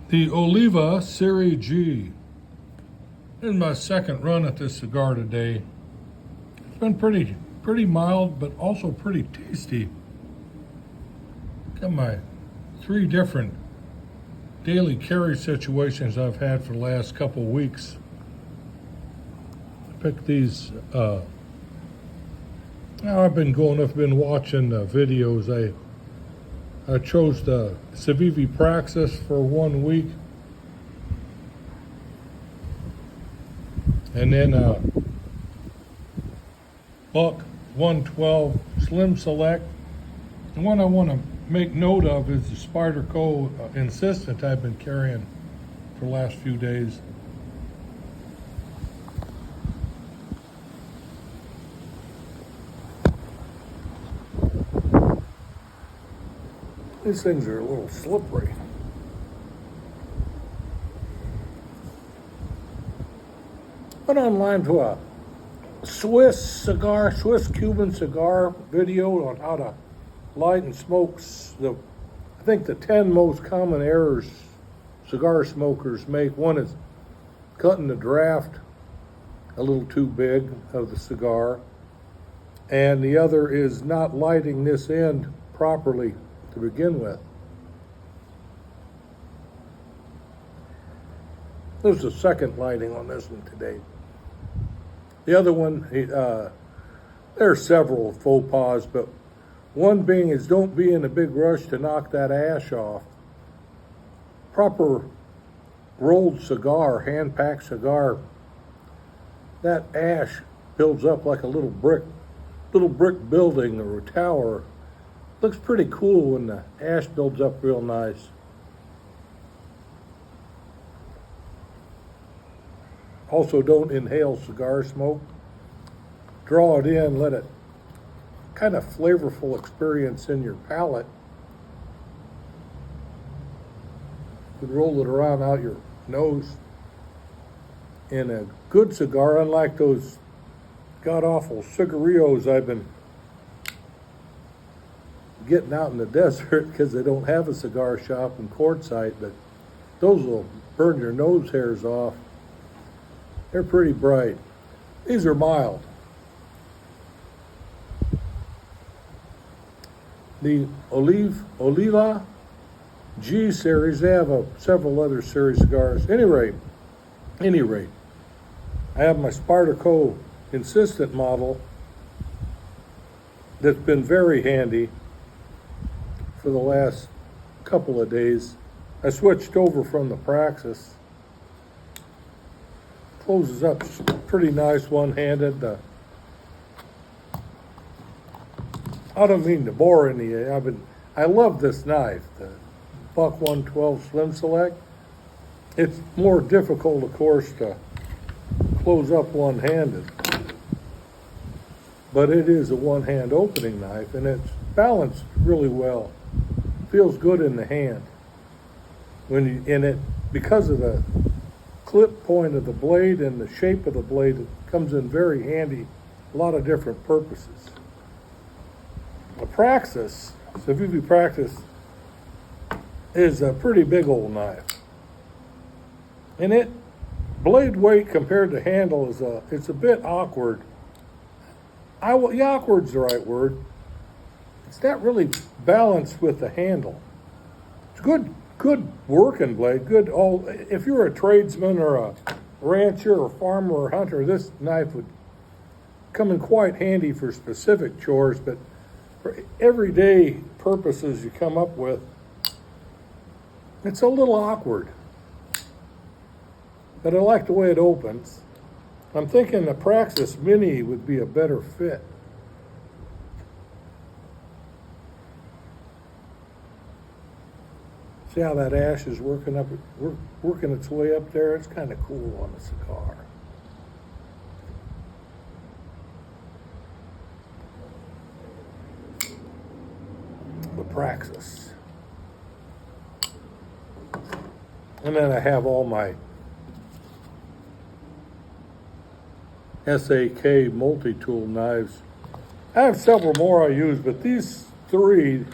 The Oliva Serie G. This is my second run at this cigar today. It's been pretty mild, but also pretty tasty. Got my 3 different daily carry situations I've had for the last couple weeks. I picked these. Now I've been watching videos. I chose the Civivi Praxis for 1 week. And then Buck 112 Slim Select. The one I want to make note of is the Spyderco Insistent I've been carrying for the last few days. These things are a little slippery. Went online to a Swiss Cuban cigar video on how to light and smoke I think the 10 most common errors cigar smokers make. One is cutting the draft a little too big of the cigar, and the other is not lighting this end properly to begin with. There's a second lighting on this one today. The other one, there are several faux pas, but one being is don't be in a big rush to knock that ash off. Proper rolled cigar, hand-packed cigar, that ash builds up like a little brick building or a tower. Looks pretty cool when the ash builds up real nice. Also, don't inhale cigar smoke. Draw it in, let it kind of flavorful experience in your palate. You could roll it around out your nose. In a good cigar, unlike those god-awful cigarillos I've been getting out in the desert because they don't have a cigar shop in Quartzsite, but those will burn your nose hairs off. They're pretty bright. These are mild. The Oliva G series, they have several other series cigars. Any rate, I have my Spyderco Insistent model that's been very handy for the last couple of days. I switched over from the Praxis. Closes up pretty nice one-handed. I don't mean to bore any of you. I love this knife, the Buck 112 Slim Select. It's more difficult, of course, to close up one-handed, but it is a one-hand opening knife, and it's balanced really well. Feels good in the hand because of the clip point of the blade and the shape of the blade. It comes in very handy, a lot of different purposes. The Praxis, Civivi Praxis, is a pretty big old knife, and blade weight compared to handle it's a bit awkward. Awkward's the right word. It's not really balanced with the handle. It's good working blade. If you're a tradesman or a rancher or farmer or hunter, this knife would come in quite handy for specific chores, but for everyday purposes you come up with, it's a little awkward. But I like the way it opens. I'm thinking the Praxis Mini would be a better fit. See how that ash is working its way up there? It's kind of cool on a cigar. The Praxis. And then I have all my SAK multi-tool knives. I have several more I use, but these 3,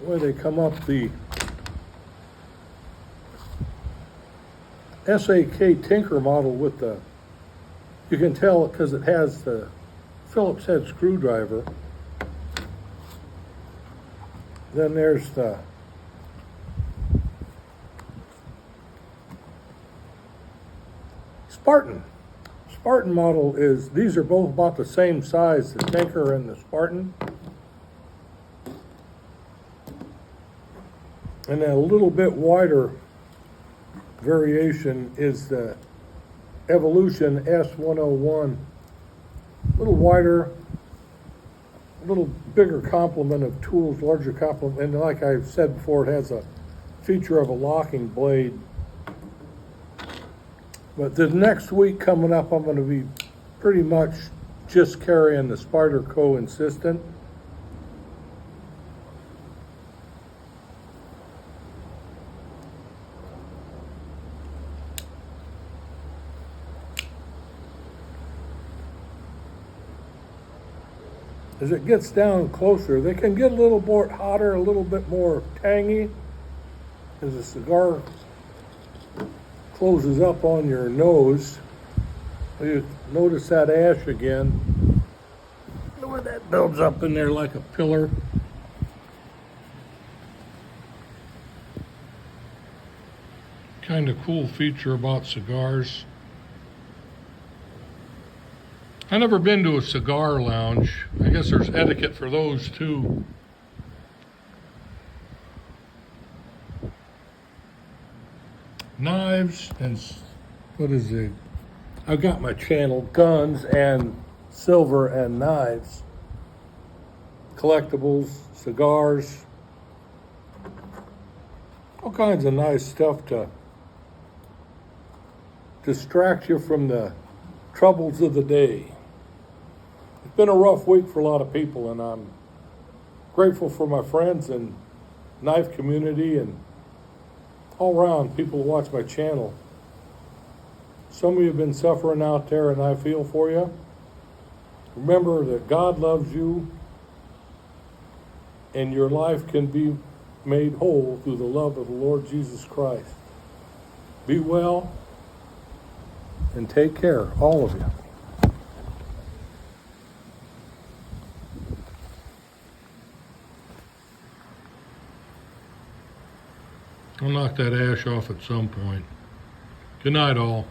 the way they come up the SAK Tinker model with the, you can tell because it has the Phillips head screwdriver. Then there's the Spartan. Spartan model is, these are both about the same size, the Tinker and the Spartan. And then a little bit wider variation is the Evolution S101. A little wider, a little bigger complement of tools, larger complement, and like I've said before, it has a feature of a locking blade. But the next week coming up, I'm going to be pretty much just carrying the Spyderco Insistent. As it gets down closer, they can get a little more hotter, a little bit more tangy as the cigar closes up on your nose. You notice that ash again. Look where that builds up in there like a pillar. Kind of cool feature about cigars. I've never been to a cigar lounge. I guess there's etiquette for those too. Knives and what is it? I've got my channel, guns and silver and knives. Collectibles, cigars. All kinds of nice stuff to distract you from the troubles of the day. It's been a rough week for a lot of people, and I'm grateful for my friends and knife community and all around people who watch my channel. Some of you have been suffering out there, and I feel for you. Remember that God loves you, and your life can be made whole through the love of the Lord Jesus Christ. Be well, and take care, all of you. I'll knock that ash off at some point. Good night, all.